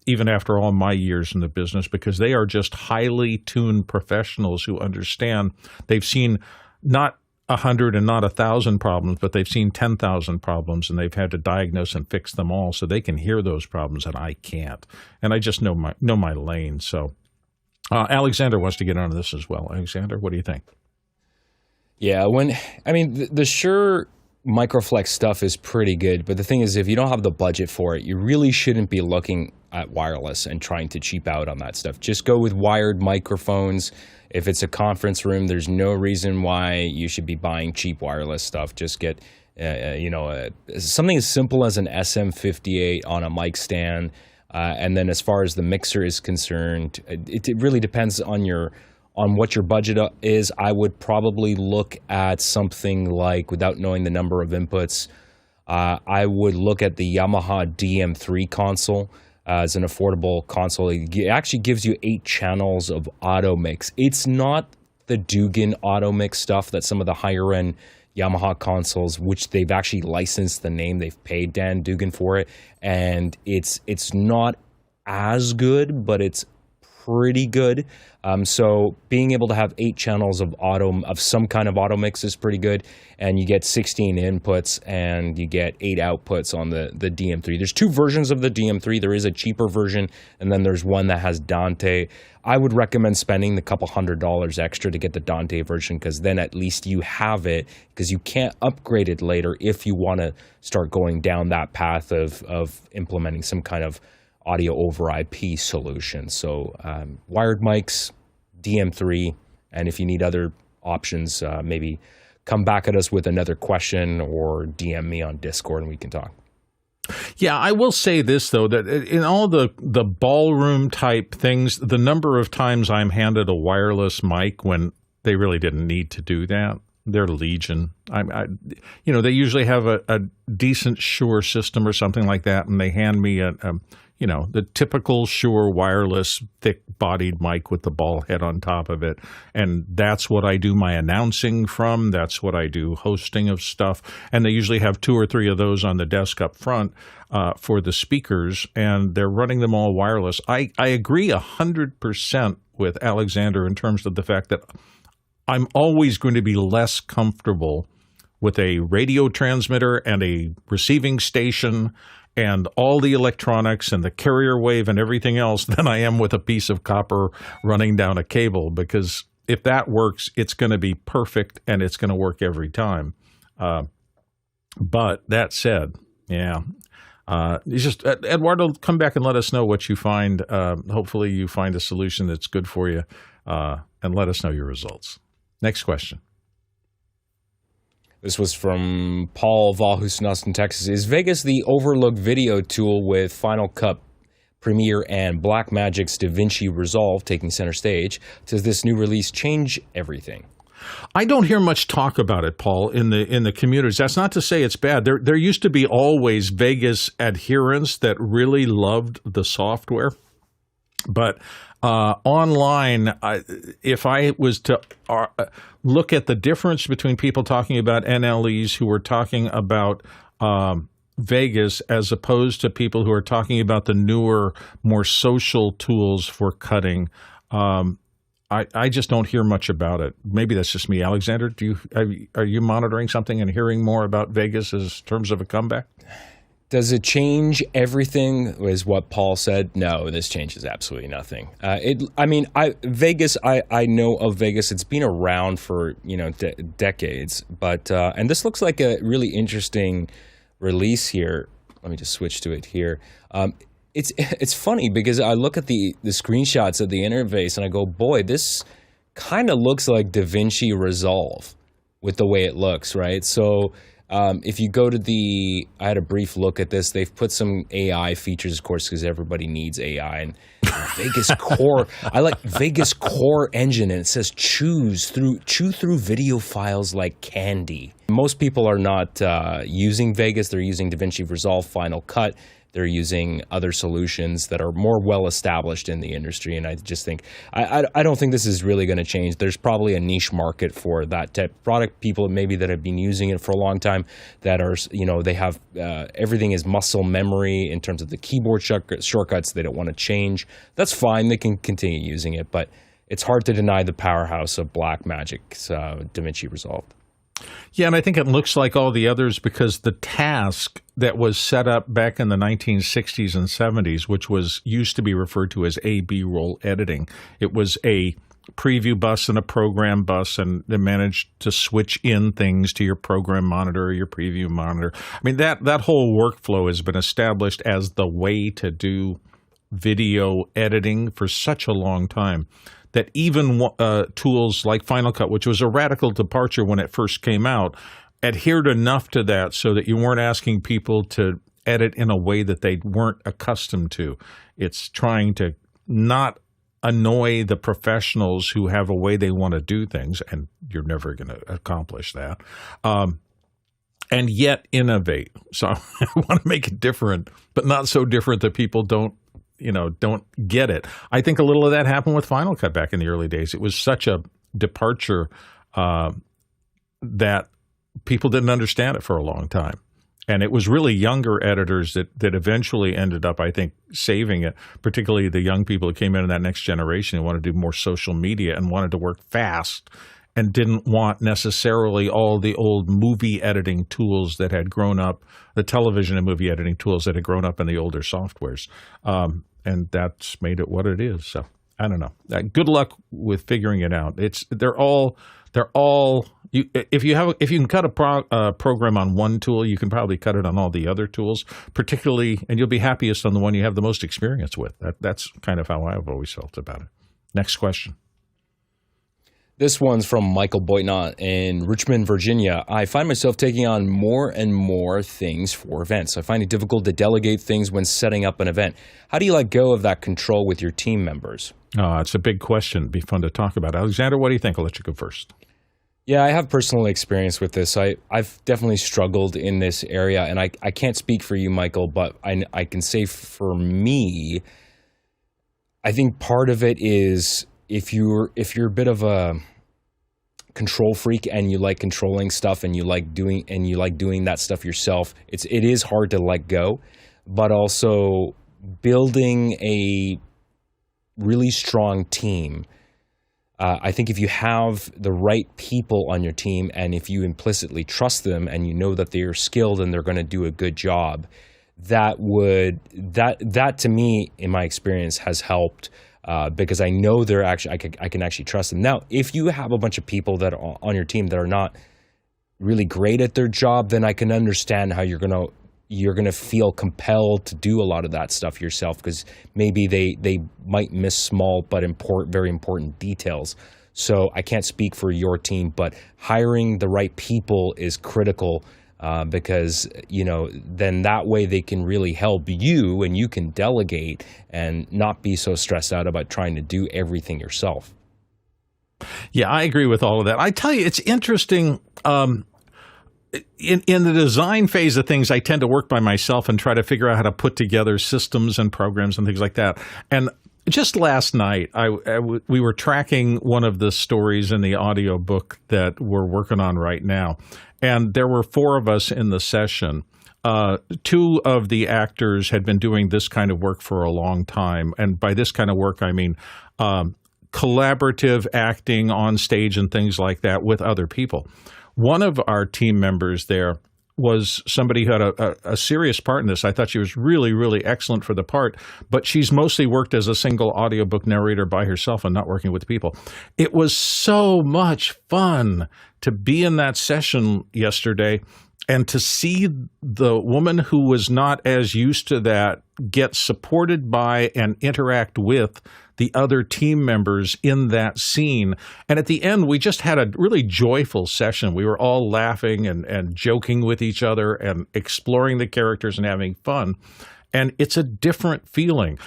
even after all my years in the business, because they are just highly tuned professionals who understand. They've seen not 100 and not 1,000 problems, but they've seen 10,000 problems, and they've had to diagnose and fix them all, so they can hear those problems, and I can't. And I just know my lane. So Alexander wants to get onto this as well. Alexander, what do you think? Yeah, the Shure Microflex stuff is pretty good, but the thing is, if you don't have the budget for it, you really shouldn't be looking at wireless and trying to cheap out on that stuff. Just go with wired microphones. If it's a conference room, there's no reason why you should be buying cheap wireless stuff. Just get, something as simple as an SM58 on a mic stand. And then as far as the mixer is concerned, it really depends on what your budget is. I would probably look at something like, without knowing the number of inputs, I would look at the Yamaha DM3 console as an affordable console. It actually gives you 8 channels of auto mix. It's not the Dugan auto mix stuff that some of the higher end Yamaha consoles, which they've actually licensed the name, they've paid Dan Dugan for it, and it's not as good, but it's pretty good. So being able to have 8 channels of some kind of auto mix is pretty good, and you get 16 inputs and you get 8 outputs on the DM3. There's 2 versions of the DM3. There is a cheaper version, and then there's one that has Dante. I would recommend spending the couple $100 extra to get the Dante version, because then at least you have it, because you can't upgrade it later if you want to start going down that path of implementing some kind of audio over IP solution. So wired mics, DM3, and if you need other options, maybe come back at us with another question or DM me on Discord and we can talk. Yeah, I will say this, though, that in all the ballroom type things, the number of times I'm handed a wireless mic when they really didn't need to do that, they're legion. They usually have a decent Shure system or something like that, and they hand me the typical Shure wireless thick-bodied mic with the ball head on top of it. And that's what I do my announcing from. That's what I do hosting of stuff. And they usually have 2 or 3 of those on the desk up front for the speakers, and they're running them all wireless. I agree 100% with Alexander in terms of the fact that I'm always going to be less comfortable with a radio transmitter and a receiving station and all the electronics and the carrier wave and everything else than I am with a piece of copper running down a cable, because if that works, it's going to be perfect and it's going to work every time. But that said, yeah, Eduardo, come back and let us know what you find. Hopefully you find a solution that's good for you, and let us know your results. Next question. This was from Paul Valhus in Austin, Texas. Is Vegas the overlooked video tool with Final Cut, Premiere, and Blackmagic's DaVinci Resolve taking center stage? Does this new release change everything? I don't hear much talk about it, Paul, in the communities. That's not to say it's bad. There used to be always Vegas adherents that really loved the software, but online, if I was to look at the difference between people talking about NLEs who were talking about Vegas as opposed to people who are talking about the newer, more social tools for cutting, I just don't hear much about it. Maybe that's just me. Alexander, are you monitoring something and hearing more about Vegas as terms of a comeback? Does it change everything, is what Paul said? No, this changes absolutely nothing. Vegas, I know of Vegas. It's been around for, decades. But and this looks like a really interesting release here. Let me just switch to it here. It's funny because I look at the screenshots of the interface and I go, boy, this kind of looks like DaVinci Resolve with the way it looks, right? So if you go to I had a brief look at this. They've put some AI features, of course, because everybody needs AI. And Vegas Core, I like Vegas Core engine, and it says chew through video files like candy. Most people are not using Vegas. They're using DaVinci Resolve Final Cut. They're using other solutions that are more well-established in the industry, and I just think I don't think this is really going to change. There's probably a niche market for that type of product. People maybe that have been using it for a long time that are, they have everything is muscle memory in terms of the keyboard shortcuts. They don't want to change. That's fine. They can continue using it, but it's hard to deny the powerhouse of Blackmagic's DaVinci Resolve. Yeah, and I think it looks like all the others because the task that was set up back in the 1960s and 70s, which used to be referred to as A/B roll editing, it was a preview bus and a program bus, and they managed to switch in things to your program monitor or your preview monitor. I mean, that whole workflow has been established as the way to do video editing for such a long time that even tools like Final Cut, which was a radical departure when it first came out, adhered enough to that so that you weren't asking people to edit in a way that they weren't accustomed to. It's trying to not annoy the professionals who have a way they want to do things, and you're never going to accomplish that, and yet innovate. So I want to make it different, but not so different that people don't get it. I think a little of that happened with Final Cut back in the early days. It was such a departure that people didn't understand it for a long time. And it was really younger editors that eventually ended up, I think, saving it, particularly the young people who came in that next generation who wanted to do more social media and wanted to work fast and didn't want necessarily all the old movie editing tools that had grown up, the television and movie editing tools that had grown up in the older softwares. And that's made it what it is. So I don't know. Good luck with figuring it out. They're all. If you can cut a program on one tool, you can probably cut it on all the other tools. Particularly, and you'll be happiest on the one you have the most experience with. That's kind of how I've always felt about it. Next question. This one's from Michael Boitnott in Richmond, Virginia. I find myself taking on more and more things for events. I find it difficult to delegate things when setting up an event. How do you let go of that control with your team members? It's a big question. It'd be fun to talk about. Alexander, what do you think? I'll let you go first. Yeah, I have personal experience with this. I've definitely struggled in this area, and I can't speak for you, Michael, but I can say for me, I think part of it is if you're a bit of a control freak and you like controlling stuff and you like doing that stuff yourself, it is hard to let go. But also building a really strong team. I think if you have the right people on your team and if you implicitly trust them and you know that they are skilled and they're going to do a good job, that to me, in my experience, has helped. Because I know I can actually trust them. Now, if you have a bunch of people that are on your team that are not really great at their job, then I can understand how you're gonna feel compelled to do a lot of that stuff yourself because maybe they might miss small but very important details. So I can't speak for your team, but hiring the right people is critical. Because, then that way they can really help you and you can delegate and not be so stressed out about trying to do everything yourself. Yeah, I agree with all of that. I tell you, it's interesting. In the design phase of things, I tend to work by myself and try to figure out how to put together systems and programs and things like that. And just last night, we were tracking one of the stories in the audio book that we're working on right now. And there were 4 of us in the session. 2 of the actors had been doing this kind of work for a long time. And by this kind of work, I mean collaborative acting on stage and things like that with other people. One of our team members there was somebody who had a serious part in this. I thought she was really, really excellent for the part, but she's mostly worked as a single audiobook narrator by herself and not working with people. It was so much fun to be in that session yesterday and to see the woman who was not as used to that get supported by and interact with the other team members in that scene. And at the end, we just had a really joyful session. We were all laughing and joking with each other and exploring the characters and having fun. And it's a different feeling.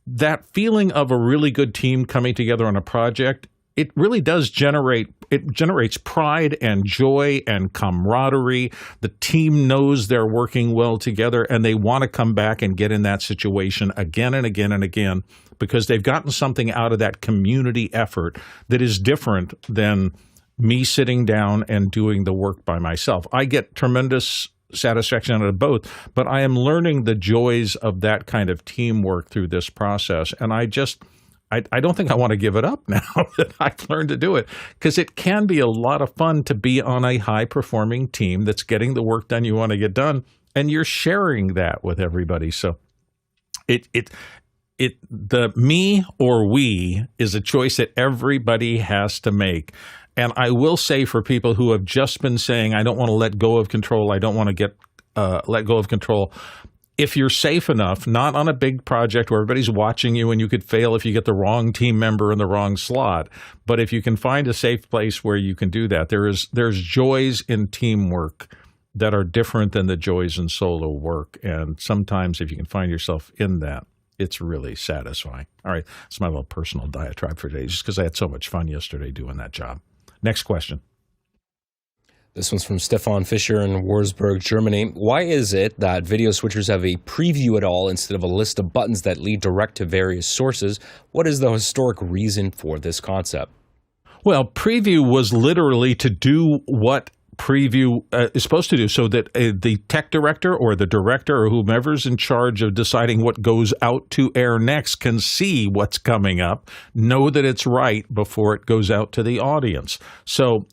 That feeling of a really good team coming together on a project, it really does generates pride and joy and camaraderie. The team knows they're working well together, and they want to come back and get in that situation again and again and again because they've gotten something out of that community effort that is different than me sitting down and doing the work by myself. I get tremendous satisfaction out of both, but I am learning the joys of that kind of teamwork through this process, and I don't think I want to give it up now that I've learned to do it, because it can be a lot of fun to be on a high-performing team that's getting the work done you want to get done, and you're sharing that with everybody. So the me or we is a choice that everybody has to make. And I will say, for people who have just been saying, I don't want to let go of control, I don't want to get let go of control, if you're safe enough, not on a big project where everybody's watching you and you could fail if you get the wrong team member in the wrong slot, but if you can find a safe place where you can do that, there's joys in teamwork that are different than the joys in solo work. And sometimes if you can find yourself in that, it's really satisfying. All right, that's my little personal diatribe for today, just because I had so much fun yesterday doing that job. Next question. This one's from Stefan Fischer in Wurzburg, Germany. Why is it that video switchers have a preview at all instead of a list of buttons that lead direct to various sources? What is the historic reason for this concept? Well, preview was literally to do what preview is supposed to do, so that the tech director or the director or whomever's in charge of deciding what goes out to air next can see what's coming up, know that it's right before it goes out to the audience. So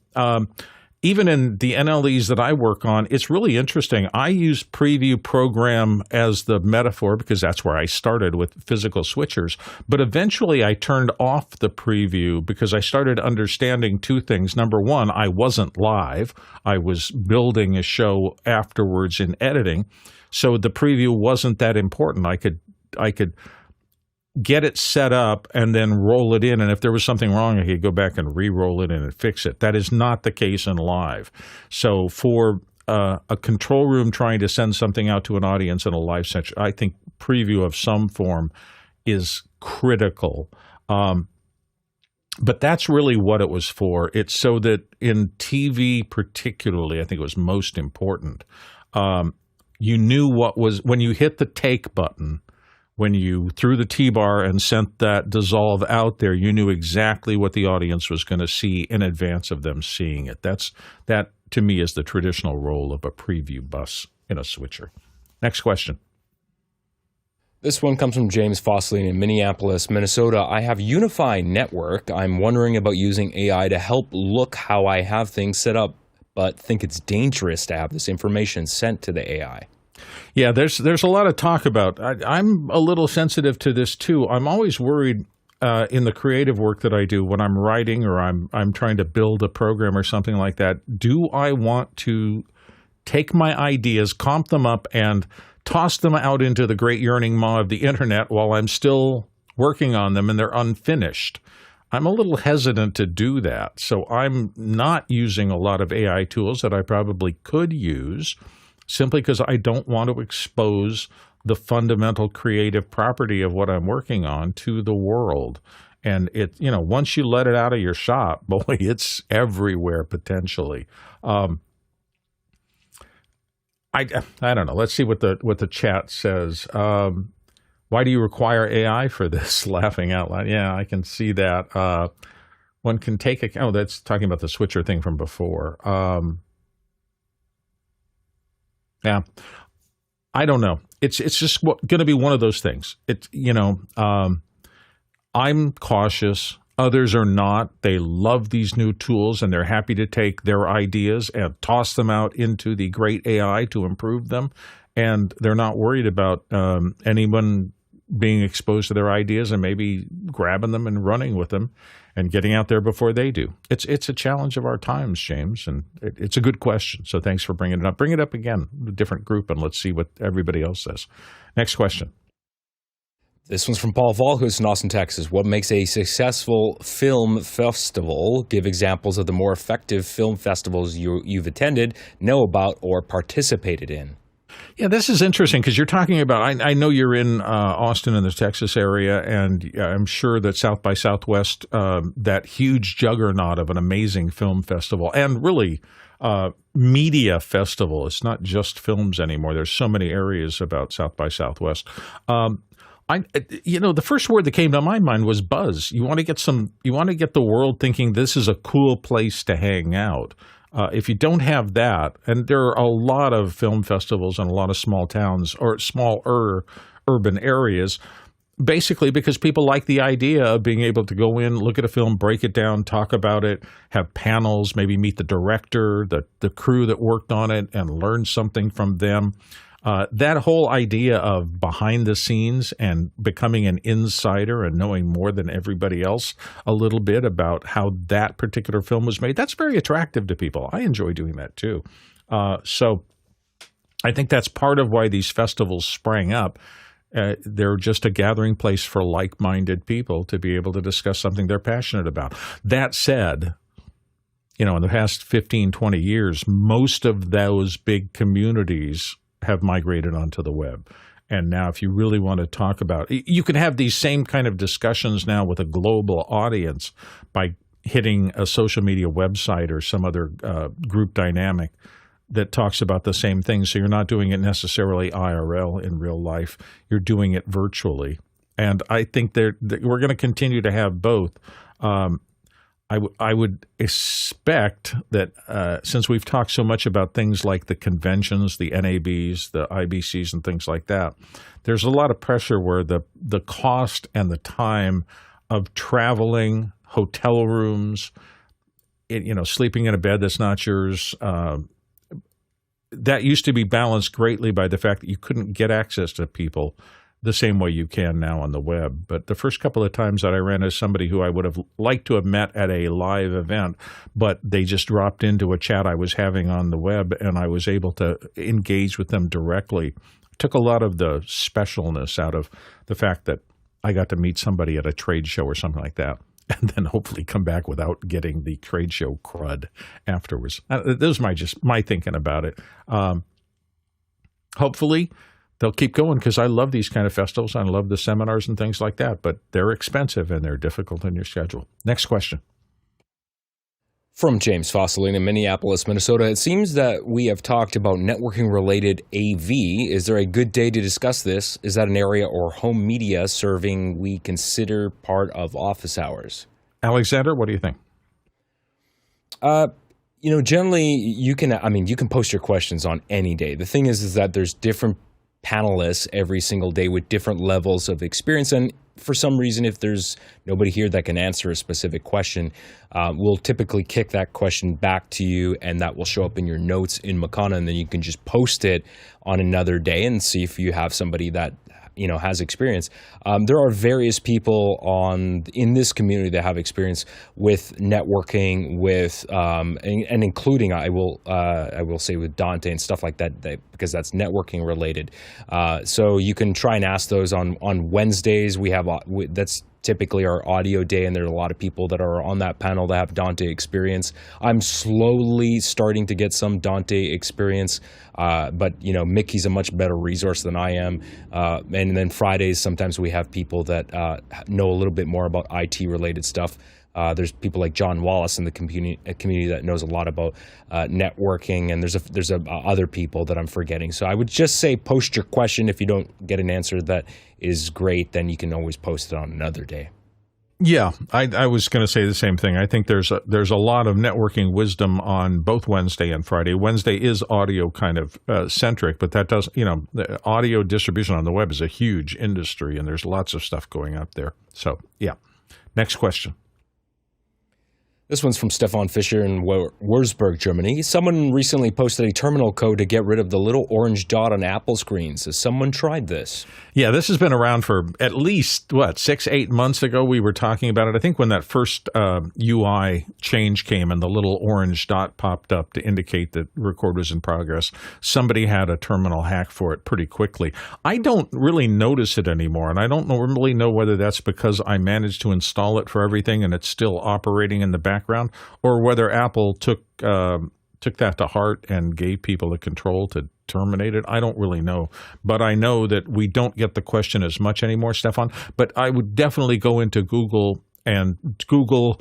even in the NLEs that I work on, it's really interesting. I use preview program as the metaphor because that's where I started with physical switchers. But eventually I turned off the preview because I started understanding two things. Number one, I wasn't live. I was building a show afterwards in editing. So the preview wasn't that important. I could get it set up and then roll it in. And if there was something wrong, I could go back and re-roll it in and fix it. That is not the case in live. So for a control room trying to send something out to an audience in a live session, I think preview of some form is critical. But that's really what it was for. It's so that in TV particularly, I think it was most important, you knew what was, when you hit the take button, when you threw the T-bar and sent that dissolve out there, you knew exactly what the audience was going to see in advance of them seeing it. That, to me, is the traditional role of a preview bus in a switcher. Next question. This one comes from James Fossley in Minneapolis, Minnesota. I have Unifi Network. I'm wondering about using AI to help look how I have things set up, but think it's dangerous to have this information sent to the AI. Yeah, there's a lot of talk about. I'm a little sensitive to this too. I'm always worried in the creative work that I do when I'm writing or I'm trying to build a program or something like that. Do I want to take my ideas, comp them up, and toss them out into the great yearning maw of the internet while I'm still working on them and they're unfinished? I'm a little hesitant to do that. So I'm not using a lot of AI tools that I probably could use, simply because I don't want to expose the fundamental creative property of what I'm working on to the world. And once you let it out of your shop, boy, it's everywhere potentially. I don't know. Let's see what the chat says. Why do you require AI for this? Laughing out loud. Yeah, I can see that. One can take account. Oh, that's talking about the switcher thing from before. Yeah, I don't know. It's just going to be one of those things. I'm cautious. Others are not. They love these new tools and they're happy to take their ideas and toss them out into the great AI to improve them. And they're not worried about anyone being exposed to their ideas and maybe grabbing them and running with them and getting out there before they do. It's a challenge of our times, James, and it's a good question. So thanks for bringing it up. Bring it up again, a different group, and let's see what everybody else says. Next question. This one's from Paul Fall, who's in Austin, Texas. What makes a successful film festival? Give examples of the more effective film festivals you've attended, know about, or participated in. Yeah, this is interesting because you're talking about, I know you're in Austin in the Texas area, and I'm sure that South by Southwest, that huge juggernaut of an amazing film festival and really media festival. It's not just films anymore. There's so many areas about South by Southwest. The first word that came to my mind was buzz. You want to get the world thinking this is a cool place to hang out. If you don't have that, and there are a lot of film festivals in a lot of small towns or smaller urban areas, basically because people like the idea of being able to go in, look at a film, break it down, talk about it, have panels, maybe meet the director, the crew that worked on it, and learn something from them. That whole idea of behind the scenes and becoming an insider and knowing more than everybody else a little bit about how that particular film was made, that's very attractive to people. I enjoy doing that too. So I think that's part of why these festivals sprang up. They're just a gathering place for like-minded people to be able to discuss something they're passionate about. That said, in the past 15, 20 years, most of those big communities have migrated onto the web. And now if you really want to talk about, you can have these same kind of discussions now with a global audience by hitting a social media website or some other group dynamic that talks about the same thing. So you're not doing it necessarily IRL in real life. You're doing it virtually. And I think we're going to continue to have both. I would expect that since we've talked so much about things like the conventions, the NABs, the IBCs, and things like that, there's a lot of pressure where the cost and the time of traveling, hotel rooms, sleeping in a bed that's not yours, that used to be balanced greatly by the fact that you couldn't get access to people the same way you can now on the web. But the first couple of times that I ran into somebody who I would have liked to have met at a live event, but they just dropped into a chat I was having on the web, and I was able to engage with them directly. Took a lot of the specialness out of the fact that I got to meet somebody at a trade show or something like that, and then hopefully come back without getting the trade show crud afterwards. Those are my thinking about it. Hopefully they'll keep going because I love these kind of festivals. I love the seminars and things like that, but they're expensive and they're difficult in your schedule. Next question. From James Fosseline in Minneapolis, Minnesota. It seems that we have talked about networking-related AV. Is there a good day to discuss this? Is that an area or home media serving we consider part of office hours? Alexander, what do you think? Generally, you can post your questions on any day. The thing is that there's different panelists every single day with different levels of experience, and for some reason, if there's nobody here that can answer a specific question, we'll typically kick that question back to you, and that will show up in your notes in Makana, and then you can just post it on another day and see if you have somebody that has experience. There are various people in this community that have experience with networking, with and including I will say with Dante and stuff like that because that's networking related. So you can try and ask those on Wednesdays. We have that's typically our audio day, and there are a lot of people that are on that panel that have Dante experience. I'm slowly starting to get some Dante experience, but Mickey's a much better resource than I am. And then Fridays, sometimes we have people that know a little bit more about IT related stuff. There's people like John Wallace in the community that knows a lot about networking, and there's other people that I'm forgetting. So I would just say post your question. If you don't get an answer that is great, then you can always post it on another day. Yeah, I was going to say the same thing. I think there's a lot of networking wisdom on both Wednesday and Friday. Wednesday is audio kind of centric, but that does, the audio distribution on the web is a huge industry, and there's lots of stuff going up there. So yeah, next question. This one's from Stefan Fischer in Würzburg, Germany. Someone recently posted a terminal code to get rid of the little orange dot on Apple screens. Has someone tried this? Yeah, this has been around for at least, 6-8 months ago we were talking about it. I think when that first UI change came and the little orange dot popped up to indicate that record was in progress, somebody had a terminal hack for it pretty quickly. I don't really notice it anymore, and I don't really know whether that's because I managed to install it for everything and it's still operating in the background, or whether Apple took that to heart and gave people the control to terminate it. I don't really know, but I know that we don't get the question as much anymore, Stefan. But I would definitely go into Google and Google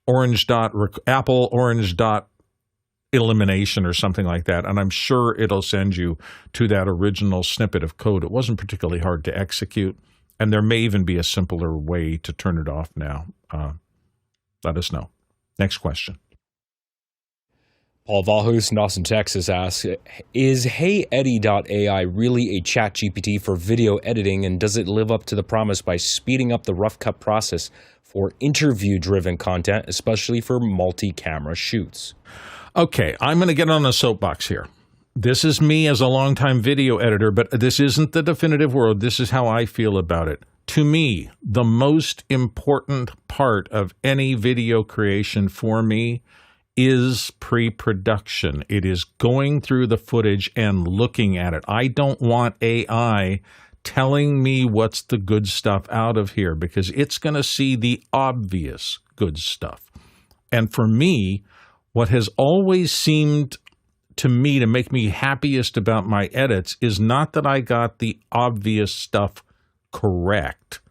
orange dot Apple orange dot elimination or something like that, and I'm sure it'll send you to that original snippet of code. It wasn't particularly hard to execute, and there may even be a simpler way to turn it off now. Let us know. Next question. Paul Valhus in Austin, Texas asks, is HeyEddie.ai really a ChatGPT for video editing, and does it live up to the promise by speeding up the rough cut process for interview-driven content, especially for multi-camera shoots? Okay, I'm going to get on a soapbox here. This is me as a longtime video editor, but this isn't the definitive word. This is how I feel about it. To me, the most important part of any video creation for me is pre-production. It is going through the footage and looking at it. I don't want AI telling me what's the good stuff out of here, because it's going to see the obvious good stuff. And for me, what has always seemed to me to make me happiest about my edits is not that I got the obvious stuff correct.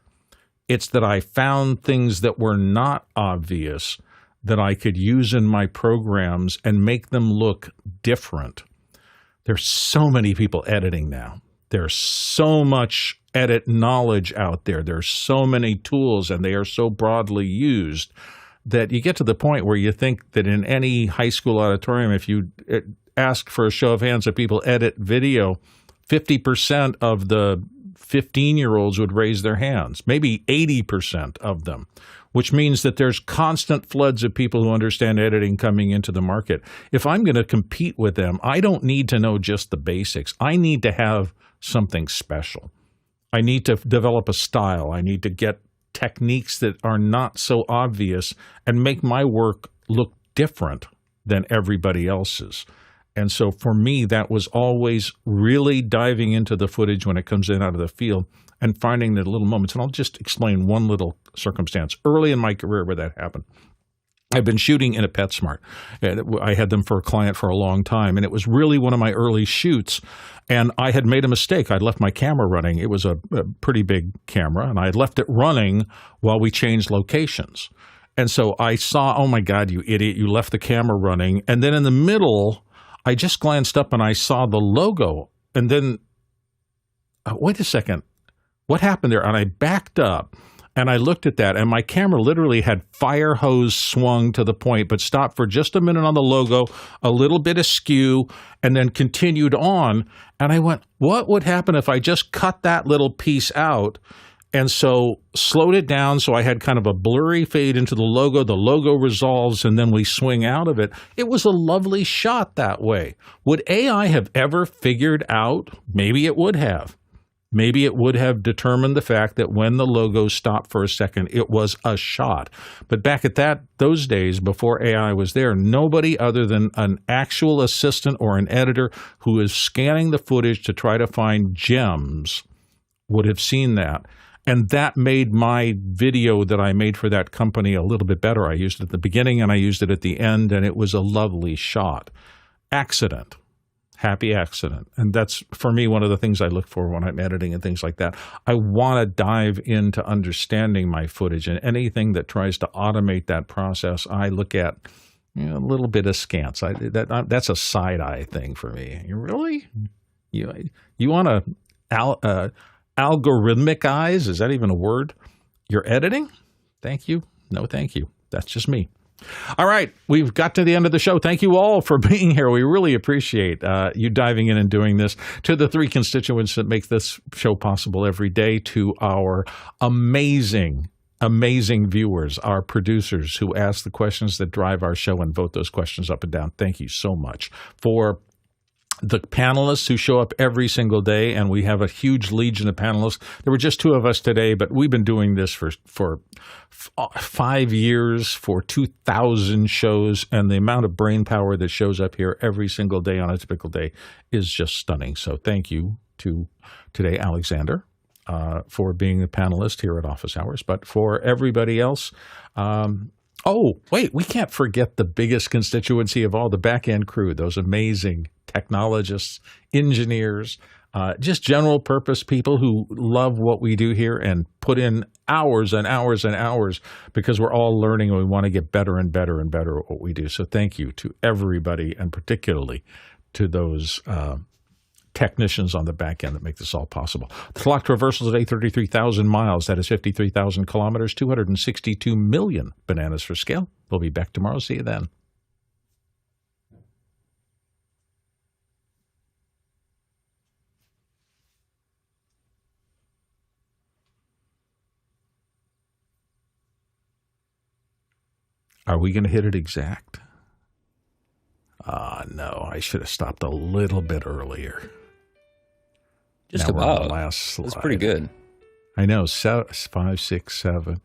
It's that I found things that were not obvious that I could use in my programs and make them look different. There's so many people editing now. There's so much edit knowledge out there. There's so many tools, and they are so broadly used that you get to the point where you think that in any high school auditorium, if you ask for a show of hands that people edit video, 50% of the 15-year-olds would raise their hands, maybe 80% of them, which means that there's constant floods of people who understand editing coming into the market. If I'm going to compete with them, I don't need to know just the basics. I need to have something special. I need to develop a style. I need to get techniques that are not so obvious and make my work look different than everybody else's. And so for me, that was always really diving into the footage when it comes in out of the field and finding the little moments. And I'll just explain one little circumstance early in my career where that happened. I've been shooting in a PetSmart. I had them for a client for a long time, and it was really one of my early shoots. And I had made a mistake. I'd left my camera running. It was a pretty big camera, and I had left it running while we changed locations. And so I saw, oh my God, you idiot, you left the camera running. And then in the middle, I just glanced up and I saw the logo. And then, wait a second, what happened there? And I backed up. And I looked at that, and my camera literally had fire hose swung to the point, but stopped for just a minute on the logo, a little bit askew, and then continued on. And I went, what would happen if I just cut that little piece out? And so slowed it down so I had kind of a blurry fade into the logo resolves, and then we swing out of it. It was a lovely shot that way. Would AI have ever figured out? Maybe it would have. Maybe it would have determined the fact that when the logo stopped for a second, it was a shot. But back at those days, before AI was there, nobody other than an actual assistant or an editor who is scanning the footage to try to find gems would have seen that. And that made my video that I made for that company a little bit better. I used it at the beginning and I used it at the end, and it was a lovely shot. Accident. Happy accident. And that's, for me, one of the things I look for when I'm editing and things like that. I want to dive into understanding my footage, and anything that tries to automate that process, I look at a little bit askance. That's a side-eye thing for me. You really? You want to algorithmic eyes? Is that even a word? You're editing? Thank you. No, thank you. That's just me. All right, we've got to the end of the show. Thank you all for being here. We really appreciate you diving in and doing this. To the three constituents that make this show possible every day, to our amazing amazing viewers, our producers who ask the questions that drive our show and vote those questions up and down. Thank you so much. For the panelists who show up every single day, and we have a huge legion of panelists. There were just 2 of us today, but we've been doing this for 5 years, for 2,000 shows, and the amount of brain power that shows up here every single day on a typical day is just stunning. So thank you to today, Alexander, for being a panelist here at Office Hours. But for everybody else, oh, wait, we can't forget the biggest constituency of all, the back-end crew, those amazing technologists, engineers, just general purpose people who love what we do here and put in hours and hours and hours because we're all learning and we want to get better and better and better at what we do. So thank you to everybody, and particularly to those technicians on the back end that make this all possible. The clock traversal today, 33,000 miles. That is 53,000 kilometers, 262 million bananas for scale. We'll be back tomorrow. See you then. Are we going to hit it exact? No, I should have stopped a little bit earlier. Just now we're on about. the last slide. That's pretty good. I know. 5, 6, 7,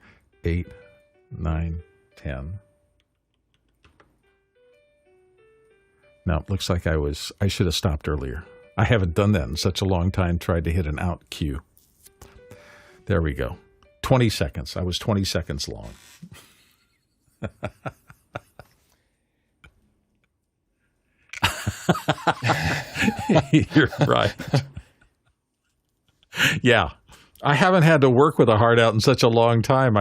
8, 9, 10. No, it looks like I should have stopped earlier. I haven't done that in such a long time, tried to hit an out cue. There we go. 20 seconds. I was 20 seconds long. You're right. Yeah. I haven't had to work with a hard out in such a long time.